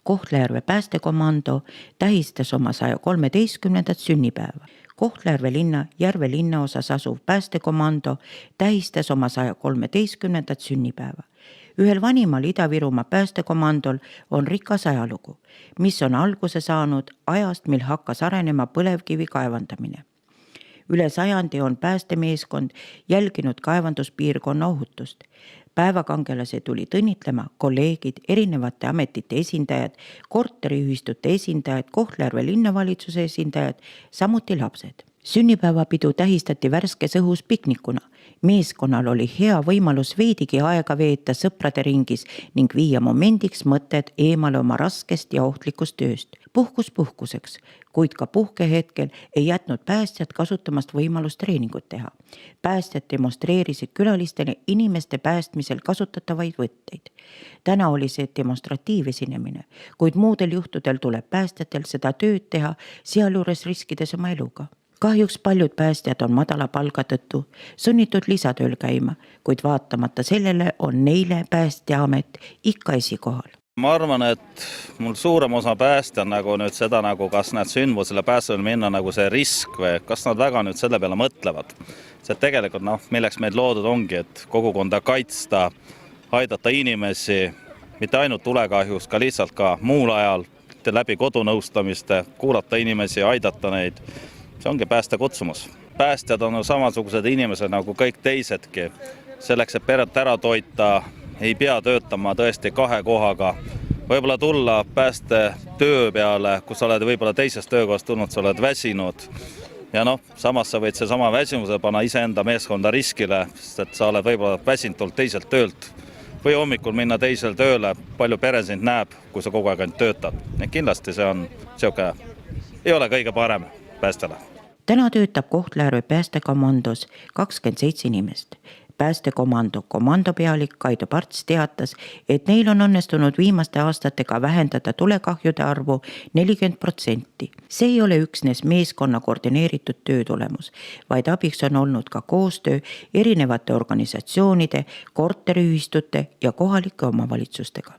Kohtla-Järve päästekomando tähistas oma 113. sünnipäeva. Kohtla-Järve linna Järve linnaosas asuv päästekomando tähistas oma 113. sünnipäeva. Ühel vanimal Ida-Virumaa päästekomandol on rikas ajalugu, mis on alguse saanud ajast, mil hakkas arenema põlevkivi kaevandamine. Üle sajandi on päästemeeskond jälginud kaevanduspiirkonna ohutust. Päevakangelase tulid õnnitlema kolleegid, erinevate ametite esindajad, korteriühistute esindajad, Kohtla-Järve linnavalitsuse esindajad, samuti lapsed. Sünnipäevapidu tähistati värskes õhus piknikuna. Meeskonnal oli hea võimalus veidigi aega veeta sõprade ringis ning viia momendiks mõtted eemale oma raskest ja ohtlikust tööst. Puhkus puhkuseks, kuid ka puhkehetkel ei jätnud päästjad kasutamast võimalust treeningut teha. Päästjad demonstreerisid külalistele inimeste päästmisel kasutatavaid võtteid. Täna oli see demonstratiivesinemine, kuid muudel juhtudel tuleb päästjatel seda tööd teha, sealjuures riskides oma eluga. Kahjuks paljud päästjad on madala palga tõttu sunnitud lisatööl käima, kuid vaatamata sellele on neile päästjaamet ikka esikohal. Ma arvan, et mul suurem osa päästja on nüüd seda, kas need sündmusele päästjale minna see risk või kas nad väga nüüd selle peale mõtlevad. See tegelikult, milleks meid loodud ongi, et kogukonda kaitsta, aidata inimesi, mitte ainult tulekahjus, ka lihtsalt ka muul ajal, läbi kodunõustamiste, kuulata inimesi, aidata neid. See ongi pääste kutsumus. Päästjad on samasugused inimesed nagu kõik teisedki. Selleks, et peret ära toita, ei pea töötama tõesti 2 kohaga. Võib-olla tulla pääste töö peale, kus sa oled võib-olla teisest töökohast tulnud, sa oled väsinud. Ja samas sa võid seesama väsimuse panna iseenda meeskonda riskile, sest et sa oled võib-olla väsintult teiselt töölt. Või hommikul minna teisel tööle, palju pere sind näeb, kui sa kogu aeg ainult töötad. Ja kindlasti see on ei ole kõige parem päästjale. Täna töötab Kohtla-Järve päästekomandos 27 inimest. Päästekomando komandopealik Kaido Parts teatas, et neil on õnnestunud viimaste aastatega vähendada tulekahjude arvu 40%. See ei ole üksnes meeskonna koordineeritud töö tulemus, vaid abiks on olnud ka koostöö erinevate organisatsioonide, korteriühistute ja kohalike omavalitsustega.